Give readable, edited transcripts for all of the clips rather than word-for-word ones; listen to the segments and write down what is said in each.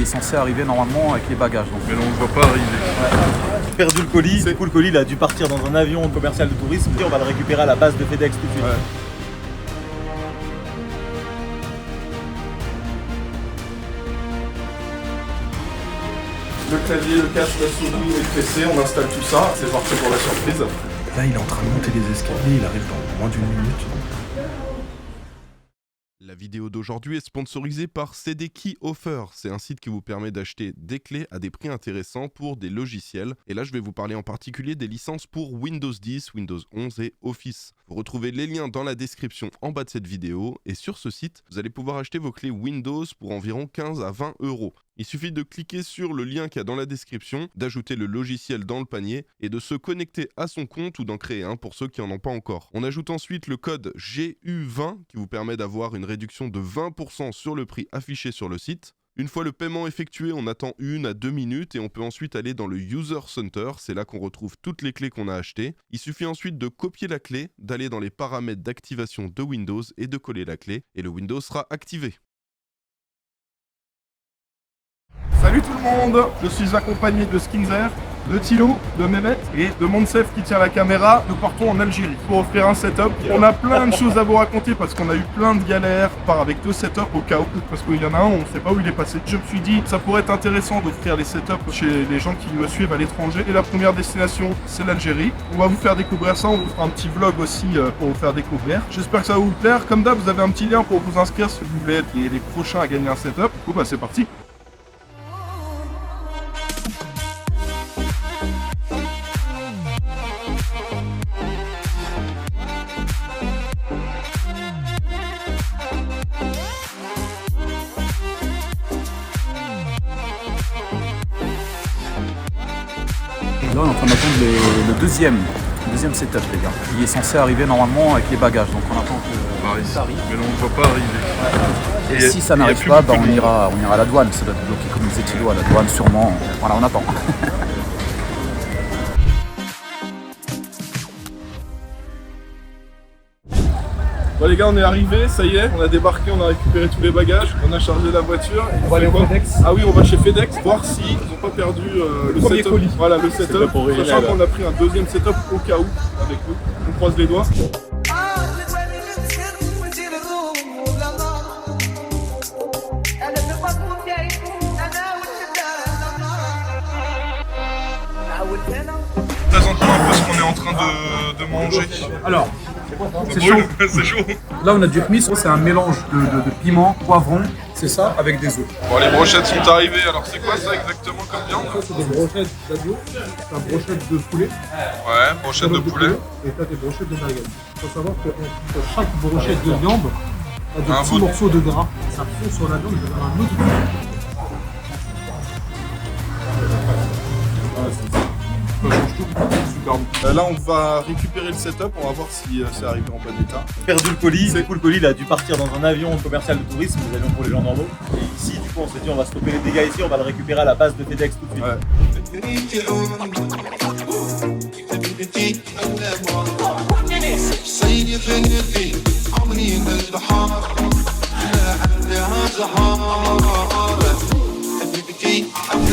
Il est censé arriver normalement avec les bagages. Donc. Mais là, on ne le voit pas arriver. Ouais. Perdu le colis, du coup le colis il a dû partir dans un avion commercial de tourisme et on va le récupérer à la base de FedEx tout de suite. Ouais. Le clavier, le casque, la souris, le PC, on installe tout ça, c'est parti pour la surprise. Là, il est en train de monter les escaliers, il arrive dans moins d'une minute. La vidéo d'aujourd'hui est sponsorisée par CD Key Offer. C'est un site qui vous permet d'acheter des clés à des prix intéressants pour des logiciels. Et là, je vais vous parler en particulier des licences pour Windows 10, Windows 11 et Office. Vous retrouvez les liens dans la description en bas de cette vidéo. Et sur ce site, vous allez pouvoir acheter vos clés Windows pour environ 15 à 20 €. Il suffit de cliquer sur le lien qu'il y a dans la description, d'ajouter le logiciel dans le panier et de se connecter à son compte ou d'en créer un pour ceux qui n'en ont pas encore. On ajoute ensuite le code GU20 qui vous permet d'avoir une réduction de 20% sur le prix affiché sur le site. Une fois le paiement effectué, on attend 1 à 2 minutes et on peut ensuite aller dans le User Center, c'est là qu'on retrouve toutes les clés qu'on a achetées. Il suffit ensuite de copier la clé, d'aller dans les paramètres d'activation de Windows et de coller la clé et le Windows sera activé. Salut tout le monde, je suis accompagné de Skinzer, de Thilo, de Mehmet et de Monsef qui tient la caméra. Nous partons en Algérie pour offrir un setup. On a plein de choses à vous raconter parce qu'on a eu plein de galères. On part avec 2 setups au cas où, parce qu'il y en a un, on ne sait pas où il est passé. Je me suis dit, ça pourrait être intéressant d'offrir les setups chez les gens qui me suivent à l'étranger. Et la première destination, c'est l'Algérie. On va vous faire découvrir ça, on vous fera un petit vlog aussi pour vous faire découvrir. J'espère que ça va vous plaire. Comme d'hab, vous avez un petit lien pour vous inscrire si vous voulez être les prochains à gagner un setup. Du coup, bah c'est parti. Là, on est en train d'attendre le deuxième setup, les gars. Il est censé arriver normalement avec les bagages. Donc on attend que ça arrive. Mais là, on ne voit pas arriver. Ouais. Et si ça n'arrive pas, bah, on ira à la douane. Ça doit être bloqué comme disait Thilo à la douane sûrement. Voilà, on attend. Bon les gars, on est arrivés, ça y est, on a débarqué, on a récupéré tous les bagages, on a chargé la voiture. On va aller au FedEx. Ah oui, on va chez FedEx, voir s'ils n'ont pas perdu le premier setup. colis. Voilà, le setup. Sachant qu'on a pris un deuxième setup au cas où avec nous. On croise les doigts. Présente-moi un peu ce qu'on est en train de manger. Alors, c'est chaud. C'est chaud. là on a du khmis, c'est un mélange de piment, poivron, c'est ça, avec des œufs. Bon, les brochettes sont arrivées, alors c'est quoi ça exactement comme viande? Ça, c'est des brochettes d'agneau, t'as brochettes de poulet. Ouais, brochette de poulet. Et t'as des brochettes de merguez. Il faut savoir que chaque brochette de viande a des Un petits bout de- morceaux de gras. Ça fond sur la viande, ça donne un autre goût. Là, on va récupérer le setup, on va voir si c'est arrivé en bon état. Perdu le colis, du coup le colis il a dû partir dans un avion commercial de tourisme, des avions pour les gens normaux. Et ici du coup on s'est dit on va stopper les dégâts ici, on va le récupérer à la base de FedEx tout de suite. Ouais.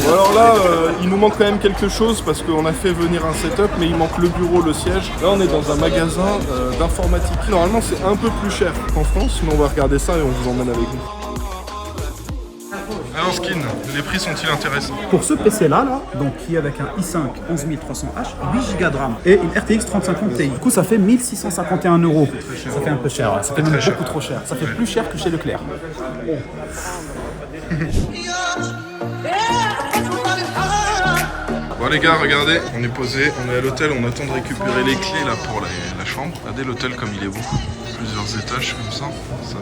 Bon alors là, il nous manque quand même quelque chose parce qu'on a fait venir un setup, mais il manque le bureau, le siège. Là, on est dans un magasin d'informatique. Normalement, c'est un peu plus cher qu'en France, mais on va regarder ça et on vous emmène avec nous. Alors Skin, les prix sont-ils intéressants? Pour ce PC là, donc qui est avec un i5 11300H, 8 Go de RAM et une RTX 3050 Ti. Du coup ça fait 1651 €. Ça fait un peu cher, ça fait même beaucoup trop cher. Ça fait plus cher que chez Leclerc. Bon les gars, regardez, on est posé, on est à l'hôtel, on attend de récupérer les clés là pour la chambre. Regardez l'hôtel comme il est beau, plusieurs étages comme ça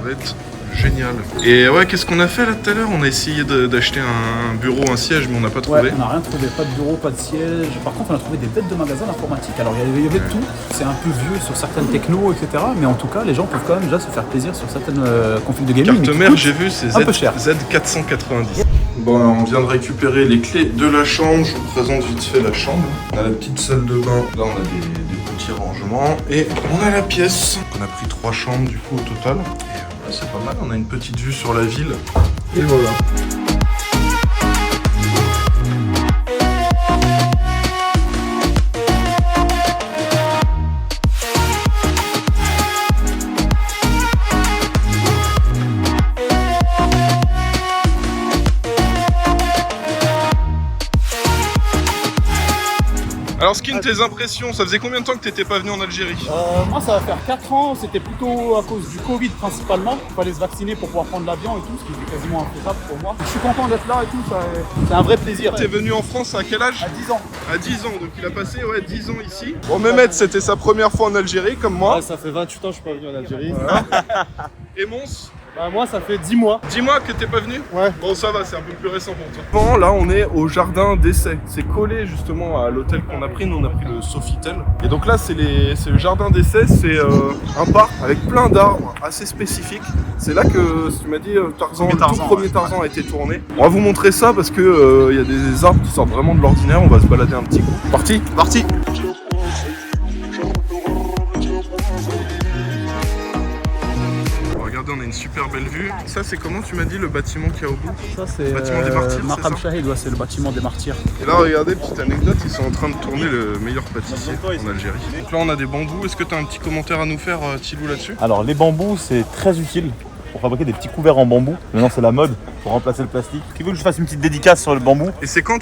va être génial. Et ouais, qu'est-ce qu'on a fait là tout à l'heure? On a essayé d'acheter un bureau, un siège, mais on n'a pas trouvé. Ouais, on n'a rien trouvé, pas de bureau, pas de siège. Par contre, on a trouvé des bêtes de magasins d'informatique. Alors, il y avait tout. C'est un peu vieux sur certaines technos, etc. Mais en tout cas, les gens peuvent quand même déjà se faire plaisir sur certaines configs de gaming. Carte mère, j'ai vu, c'est un peu cher. Z490. Bon, on vient de récupérer les clés de la chambre. Je vous présente vite fait la chambre. On a la petite salle de bain. Là, on a des petits rangements. Et on a la pièce. On a pris 3 chambres du coup au total. Et c'est pas mal, on a une petite vue sur la ville. Et voilà. Alors Skin, tes impressions, ça faisait combien de temps que t'étais pas venu en Algérie? Moi, ça va faire 4 ans. C'était plutôt à cause du Covid principalement. Il fallait se vacciner pour pouvoir prendre l'avion et tout, ce qui est quasiment infaisable pour moi. Je suis content d'être là et tout, c'est un vrai plaisir. T'es venu en France à quel âge? À 10 ans. À 10 ans, donc il a passé 10 ans ici. Bon, Mehmet, c'était sa première fois en Algérie, comme moi. Ouais, ça fait 28 ans que je suis pas venu en Algérie. Et Mons? Bah, moi, ça fait 10 mois. 10 mois que t'es pas venu? Ouais. Bon, ça va, c'est un peu plus récent pour toi. Bon, là, on est au jardin d'essai. C'est collé justement à l'hôtel qu'on a pris. Nous, on a pris le Sofitel. Et donc là, c'est le jardin d'essai. C'est un parc avec plein d'arbres assez spécifiques. C'est là que, tu m'as dit, Tarzan, le tout premier Tarzan a été tourné. On va vous montrer ça parce que y a des arbres qui sortent vraiment de l'ordinaire. On va se balader un petit coup. Parti? Parti! Regardez, on a une super belle vue. Ça, c'est comment tu m'as dit le bâtiment qu'il y a au bout? Ça, c'est Le bâtiment des martyrs, c'est Maqam ça Shahid, ouais, c'est le bâtiment des martyrs. Et là, regardez, petite anecdote, ils sont en train de tourner le meilleur pâtissier en Algérie. Donc là, on a des bambous. Est-ce que tu as un petit commentaire à nous faire, Thilou, là-dessus? Alors les bambous c'est très utile pour fabriquer des petits couverts en bambou. Maintenant c'est la mode pour remplacer le plastique. Qui veut que je fasse une petite dédicace sur le bambou? Et c'est quand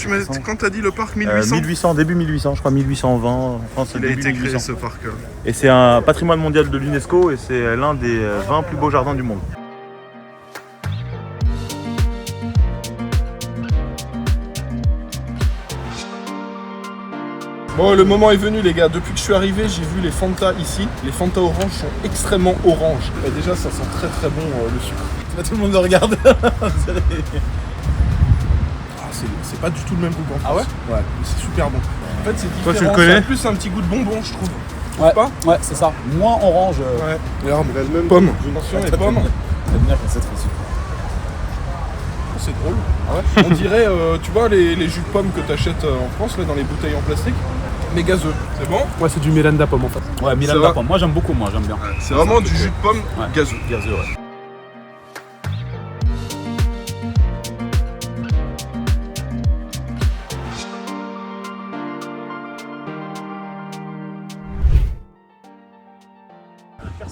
t'as dit le parc 1800? 1800, début 1800, je crois 1820. En France, Il a début été créé 1800. ce parc. Et c'est un patrimoine mondial de l'UNESCO et c'est l'un des 20 plus beaux jardins du monde. Bon, le moment est venu, les gars. Depuis que je suis arrivé, j'ai vu les Fanta ici. Les Fanta orange sont extrêmement orange. Et déjà, ça sent très très bon le sucre. Là, tout le monde me regarde. Ah, c'est pas du tout le même goût qu'en France. Ah ouais? Ouais, mais c'est super bon. En fait, c'est différent. Toi, tu le connais? Ça a plus un petit goût de bonbon, je trouve. Ouais, Pas ouais, c'est ça. Moins orange. Ouais. Regarde, il a le même pomme. Attention, les pommes. J'aime bien quand c'est trop sucré. Oh, c'est drôle. On dirait, tu vois, les jus de pommes que t'achètes en France, là, dans les bouteilles en plastique, mais gazeux. C'est bon? Ouais, c'est du Miranda pomme en fait. Ouais, Ça Miranda va. pomme. Moi, j'aime beaucoup, j'aime bien. C'est vraiment du jus de pomme Ouais. gazeux. Gazeux, ouais.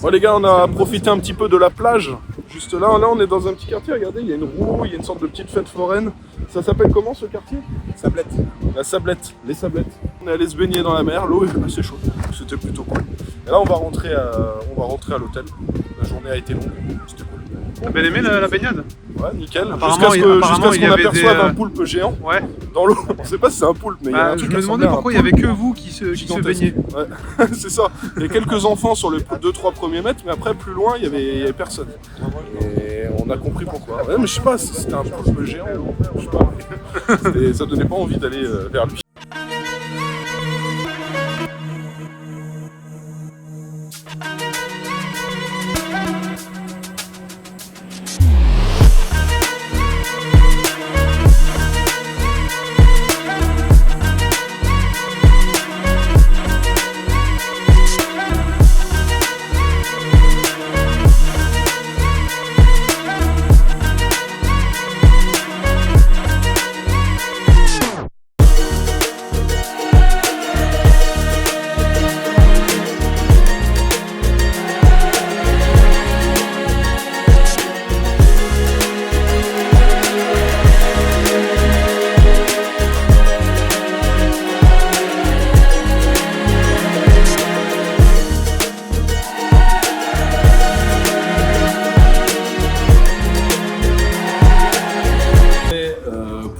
Bon les gars, on a profité un petit peu de la plage. Juste là, on est dans un petit quartier, regardez, il y a une roue, il y a une sorte de petite fête foraine. Ça s'appelle comment ce quartier? Sablette. La Sablette, les Sablettes. On est allé se baigner dans la mer, l'eau est assez chaude, c'était plutôt cool. Et là on va rentrer à l'hôtel. La journée a été longue, c'était cool. T'as bien aimé la baignade? Ouais, nickel. Apparemment, Jusqu'à ce il y qu'on avait aperçoive des, un poulpe géant Ouais. dans l'eau. On sait pas si c'est un poulpe, mais il y a un Je truc me qui demandais ressemblait à un pourquoi il y avait poulpe que vous qui se gigantesque. baigniez. Ouais, c'est ça. Il y a quelques enfants sur les 2-3 premiers mètres, mais après, plus loin, il y avait personne. Et on a compris pourquoi. Ouais, mais je sais pas, si c'était un poulpe géant, je sais pas. Ça donnait pas envie d'aller vers lui.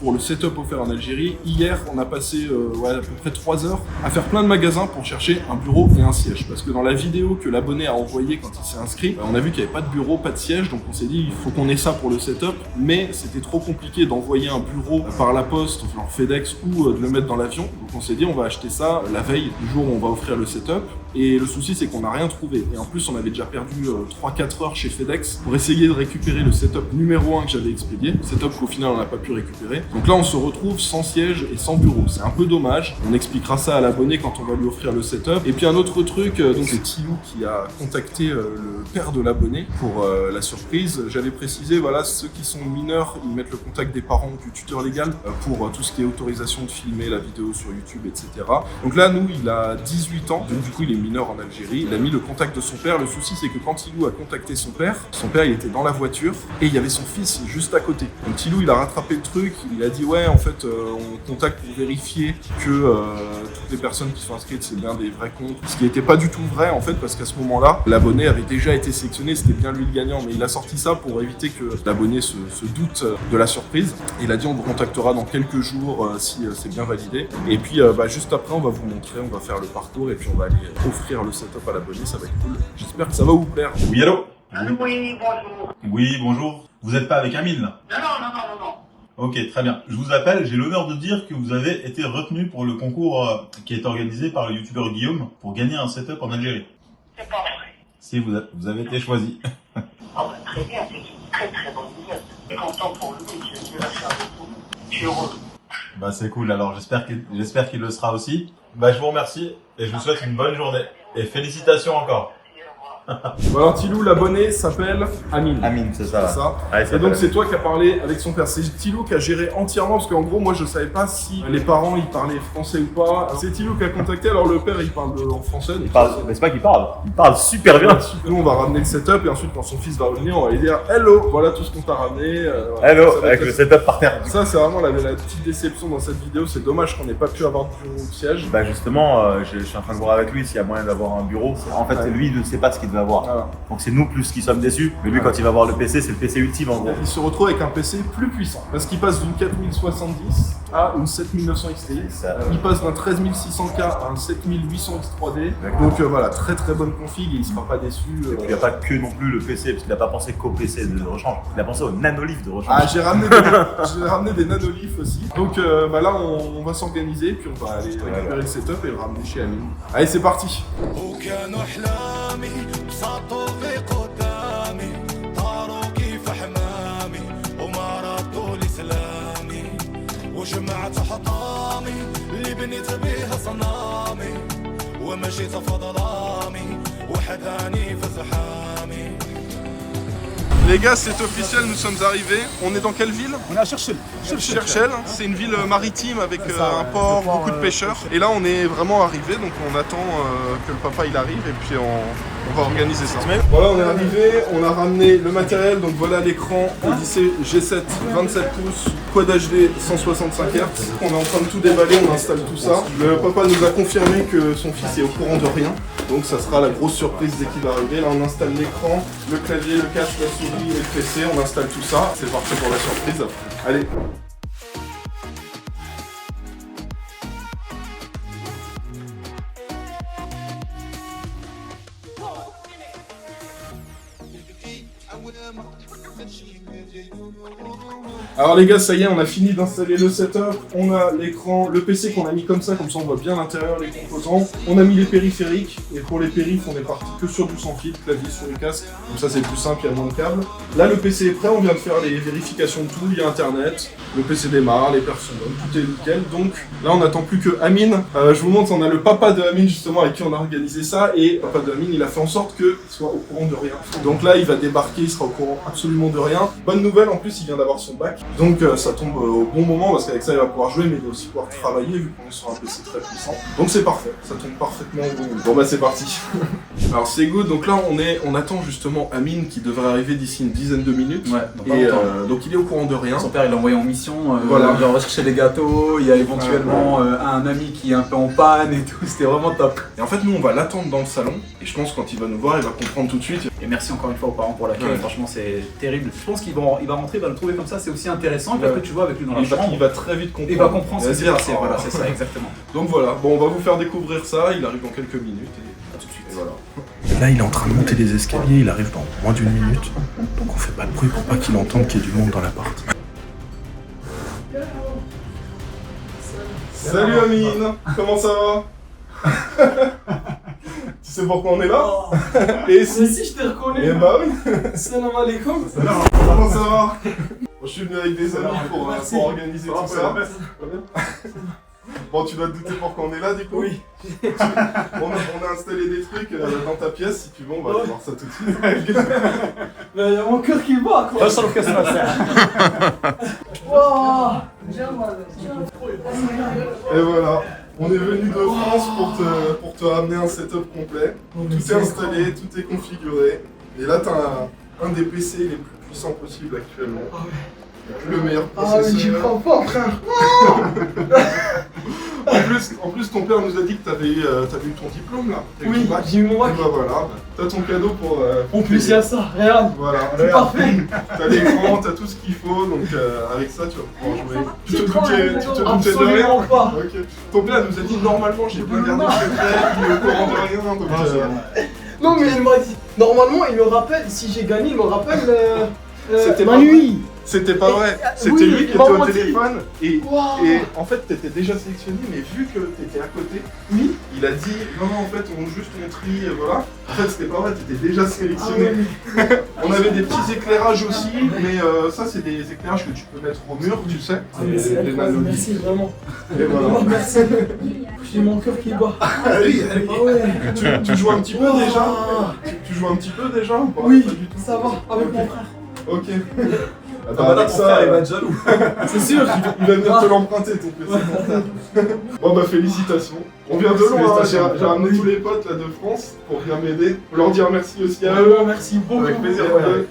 Pour le setup offert en Algérie, hier on a passé à peu près 3 heures à faire plein de magasins pour chercher un bureau et un siège. Parce que dans la vidéo que l'abonné a envoyée quand il s'est inscrit, on a vu qu'il n'y avait pas de bureau, pas de siège, donc on s'est dit il faut qu'on ait ça pour le setup, mais c'était trop compliqué d'envoyer un bureau par la poste, genre FedEx, ou de le mettre dans l'avion. Donc on s'est dit on va acheter ça la veille du jour où on va offrir le setup. Et le souci c'est qu'on n'a rien trouvé. Et en plus on avait déjà perdu 3-4 heures chez FedEx pour essayer de récupérer le setup numéro 1 que j'avais expédié. Setup qu'au final on n'a pas pu récupérer. Donc là on se retrouve sans siège et sans bureau. C'est un peu dommage. On expliquera ça à l'abonné quand on va lui offrir le setup. Et puis un autre truc, donc c'est Thilou qui a contacté le père de l'abonné pour la surprise. J'avais précisé, voilà, ceux qui sont mineurs, ils mettent le contact des parents du tuteur légal pour tout ce qui est autorisation de filmer la vidéo sur YouTube, etc. Donc là nous il a 18 ans, donc du coup il est mineur en Algérie. Il a mis le contact de son père. Le souci, c'est que quand Tilou a contacté son père, il était dans la voiture et il y avait son fils juste à côté. Donc Tilou, il a rattrapé le truc. Il a dit ouais, en fait, on contacte pour vérifier que toutes les personnes qui sont inscrites, c'est bien des vrais comptes. Ce qui n'était pas du tout vrai en fait, parce qu'à ce moment-là, l'abonné avait déjà été sélectionné. C'était bien lui le gagnant, mais il a sorti ça pour éviter que l'abonné se doute de la surprise. Il a dit on vous contactera dans quelques jours si c'est bien validé. Et puis juste après, on va vous montrer, on va faire le parcours et puis on va aller offrir le setup à l'abonné. Ça va être cool. J'espère que ça va vous plaire. Oui, allô? Oui, bonjour. Oui, bonjour. Vous n'êtes pas avec Amine, là? Non. Ok, très bien. Je vous appelle, j'ai l'honneur de dire que vous avez été retenu pour le concours qui est organisé par le youtubeur Guillaume pour gagner un setup en Algérie. C'est pas vrai. Si, vous avez été choisi. Très bien, c'est une très très bonne nouvelle. Je suis content pour lui, je vais faire beaucoup. Je suis heureux. Bah c'est cool, alors j'espère qu'il le sera aussi. Bah je vous remercie et je vous souhaite une bonne journée. Et félicitations encore. Voilà, Tilou, l'abonné s'appelle Amine. Amine, c'est ça. C'est ça. Ouais, Et donc c'est toi qui as parlé avec son père. C'est Tilou qui a géré entièrement, parce qu'en gros moi je savais pas si les parents ils parlaient français ou pas. C'est Tilou qui a contacté, alors le père il parle en français. Il parle, mais c'est pas qu'il parle, il parle super bien. Nous on va ramener le setup et ensuite quand son fils va revenir on va lui dire hello, voilà tout ce qu'on t'a ramené. Hello, Ça va avec être- le setup par terre. Ça c'est vraiment la petite déception dans cette vidéo, c'est dommage qu'on n'ait pas pu avoir de bureau de siège. Bah justement, je suis en train de voir avec lui s'il y a moyen d'avoir un bureau. En fait, lui, il ne sait pas ce qu'il devait avoir. Voilà. Donc c'est nous plus qui sommes déçus. Mais lui, quand il va voir le PC, c'est le PC ultime en gros. Il se retrouve avec un PC plus puissant parce qu'il passe d'une 4070 à une 7900 XT. Il passe d'un 13600K à un 7800 X3D. Donc voilà, très très bonne config et il sera pas déçu. Et puis il n'y a pas que non plus le PC, parce qu'il n'a pas pensé qu'au PC de rechange. Il a pensé au nanolith de rechange. Ah, j'ai ramené des nanoliths aussi. Donc là, on va s'organiser, puis on va aller récupérer le setup et le ramener chez Amine. Allez, c'est parti. وجمعت حطامي اللي بنيت بيها صنامي ومشيت في ظلامي وحداني في زحامي. Les gars, c'est officiel, nous sommes arrivés. On est dans quelle ville? On est à Cherchel. Cherchel, c'est une ville maritime avec un port, beaucoup de pêcheurs. Et là, on est vraiment arrivé, donc on attend que le papa il arrive et puis on va organiser ça. Voilà, on est arrivé, on a ramené le matériel, donc voilà l'écran Odyssey G7 27 pouces, Quad HD 165 Hz. On est en train de tout déballer, on installe tout ça. Le papa nous a confirmé que son fils est au courant de rien, donc ça sera la grosse surprise dès qu'il va arriver. Là, on installe l'écran, le clavier, le casque, la souris et le PC, on installe tout ça. C'est parti pour la surprise. Allez. Alors les gars, ça y est, on a fini d'installer le setup, on a l'écran, le PC qu'on a mis comme ça on voit bien l'intérieur, les composants. On a mis les périphériques, et pour les périphes, on est parti que sur du sans fil, clavier sur les casques, donc ça c'est plus simple, il y a moins de câbles. Là le PC est prêt, on vient de faire les vérifications de tout, il y a internet, le PC démarre, les personnes, tout est nickel. Donc là on n'attend plus que Amine. Je vous montre, on a le papa de Amine justement avec qui on a organisé ça, et le papa de Amine il a fait en sorte qu'il soit au courant de rien. Donc là il va débarquer, il sera au courant absolument de rien. Bonne nouvelle, en plus il vient d'avoir son bac, donc ça tombe au bon moment parce qu'avec ça il va pouvoir jouer mais il va aussi pouvoir travailler vu qu'on est sur un PC très puissant. Donc c'est parfait, ça tombe parfaitement au bon moment. Bon bah c'est parti. Alors c'est good, donc là on attend justement Amine qui devrait arriver d'ici une dizaine de minutes. Ouais, et donc il est au courant de rien. Son père il l'a envoyé en mission, voilà. il va rechercher des gâteaux, il y a éventuellement un ami qui est un peu en panne et tout, c'était vraiment top. Et en fait nous on va l'attendre dans le salon et je pense que quand il va nous voir il va comprendre tout de suite. Et merci encore une fois aux parents pour l'accueil, franchement c'est terrible. Je pense qu'il va rentrer, il va le trouver comme ça, c'est aussi intéressant, et puis après tu vois avec lui dans la chambre. Il va très vite comprendre. Il va comprendre ce qui s'est passé, oh. voilà c'est ça exactement. Donc voilà, bon on va vous faire découvrir ça, il arrive dans quelques minutes et à tout de suite. Et voilà. Là, il est en train de monter les escaliers, il arrive dans moins d'une minute. Donc on fait pas de bruit pour pas qu'il entende qu'il y ait du monde dans l'appart. Salut Amine, comment ça va? Tu sais pourquoi on est là? Et si je t'ai reconnu. Eh bah oui. Salam alaikum. Comment ça va? Je suis venu avec des amis pour organiser tout ça. Bon, tu dois te douter pourquoi on est là du coup? Oui. On a installé des trucs dans ta pièce, si tu veux on va aller voir ça tout de suite. Mais il y a mon cœur qui bat quoi. Et voilà, On est venu de France pour te ramener un setup complet. Tout est installé, tout est configuré. Et là, t'as un des PC les plus puissants possibles actuellement. Le meilleur processeur. Ah oui, j'y crois pas, frère. En plus, ton père nous a dit que t'avais eu ton diplôme là. Oui, j'ai eu mon bac. Et bah voilà, t'as ton cadeau pour. En plus, il y a ça, regarde. Voilà, c'est parfait. T'as l'écran, t'as tout ce qu'il faut, donc avec ça tu vas pouvoir jouer. Tu te doutais de rien. Absolument pas. Ok. Ton père nous a dit normalement j'ai bien gardé le secret, il est au courant de rien, donc. Non, mais il m'a dit. Normalement, il me rappelle, si j'ai gagné, il me rappelle. C'était ma pas nuit. C'était pas vrai, c'était oui, lui qui était au menti. téléphone et Wow. en fait t'étais déjà sélectionné, mais vu que t'étais à côté, Oui. il a dit non en fait on tri, voilà. En fait c'était pas vrai, t'étais déjà sélectionné. On avait des petits éclairages aussi, mais ça c'est des éclairages que tu peux mettre au mur, tu sais. Merci vraiment. Et voilà. Merci. J'ai mon cœur qui bat. Oui, ouais. Tu joues un petit peu déjà Tu joues un petit peu déjà ou pas? Oui, Pas du tout. ça va, avec mon frère. Ok. Bah là, ton frère, il va être jaloux. C'est sûr. Il va venir te l'emprunter ton PC portable. Bon bah félicitations. On vient de loin, hein. J'ai ramené tous les potes là de France pour venir m'aider. Pour leur dire merci aussi à eux. Vraiment, merci beaucoup. Avec plaisir. Eux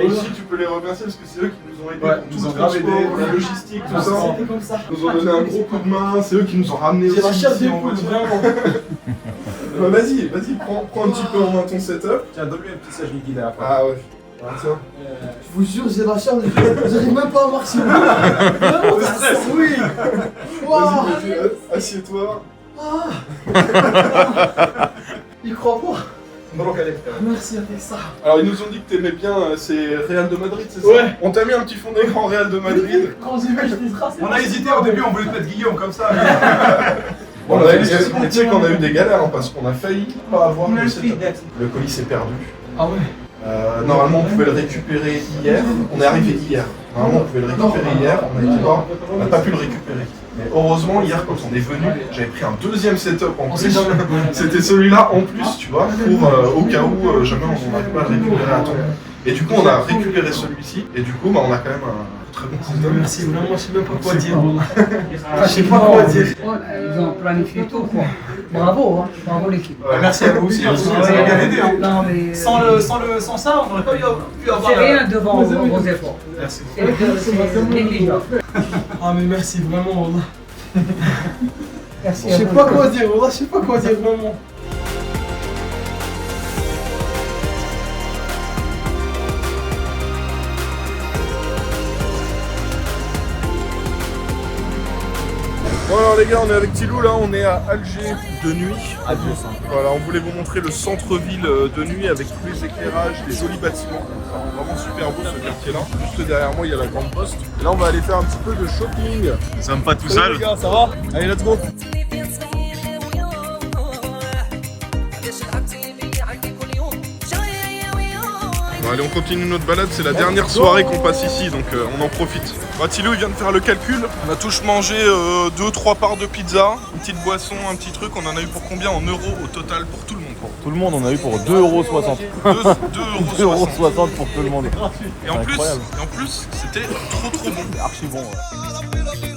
aussi tu peux les remercier parce que c'est eux qui nous ont aidés pour tout le transport, la logistique, tout ça. C'était comme ça. Ils nous ont donné un gros coup de main, c'est eux qui nous ont ramenés aussi. J'ai la chair ici des en poules, voiture. vraiment. Bah vas-y, prends un petit peu en main ton setup. Tiens, donne-lui un petit sage liquide à la fin. Ah ouais. Ah, tiens. Je vous jure, j'ai la chair, j'arrive même pas à marcher. Vraiment, ça stresse, oui. Vas-y, assieds-toi. Il croit pas. Merci avec ça. Alors ils nous ont dit que t'aimais bien, c'est Real de Madrid, c'est ça? Ouais. On t'a mis un petit fond d'écran Real de Madrid. Quand j'ai vu, j'étais stressé. On a hésité au début, on voulait te mettre Guillaume comme ça. On a tu sais qu'on a eu des galères hein, parce qu'on a failli pas avoir le setup. Le colis s'est perdu. Ah ouais. Normalement on pouvait le récupérer hier. On est arrivé hier. Normalement on pouvait le récupérer hier. On n'a pas pu le récupérer. Mais heureusement hier quand on est venu, j'avais pris un deuxième setup en plus. C'était celui-là en plus, tu vois, pour au cas où jamais on n'arrive pas à le récupérer à temps. Et du coup on a récupéré celui-ci et du coup bah, on a quand même un très bon setup. Merci, vraiment, je sais même pas quoi dire. Je sais pas quoi dire. Ils ont planifié tout quoi. Bravo, hein. Bravo l'équipe. Merci à vous aussi, vous avez bien aidé. Hein. Non, mais Sans ça, on n'aurait pas pu avoir. c'est rien devant vos efforts. Merci. C'est négligeable. Ah mais merci vraiment, Wallah. Merci. Je sais pas quoi dire, Wallah, je sais pas quoi dire vraiment. Bon alors les gars, on est avec Tilou là, on est à Alger de nuit. Voilà, on voulait vous montrer le centre-ville de nuit avec tous les éclairages, les jolis bâtiments. C'est vraiment super beau ce quartier-là. Juste derrière moi, il y a la grande poste. Et là, on va aller faire un petit peu de shopping. Nous sommes pas tout seuls. Les gars, ça va? Allez, let's go. Bon, allez, on continue notre balade, c'est la dernière soirée qu'on passe ici, donc on en profite. Bah, Tilou, il vient de faire le calcul. On a tous mangé 2-3 parts de pizza, une petite boisson, un petit truc. On en a eu pour combien en euros au total pour tout le monde? Tout le monde, on a eu pour 2,60 €. 2,60 € pour tout le monde. Et en plus, c'était trop bon. Archi bon. Ouais.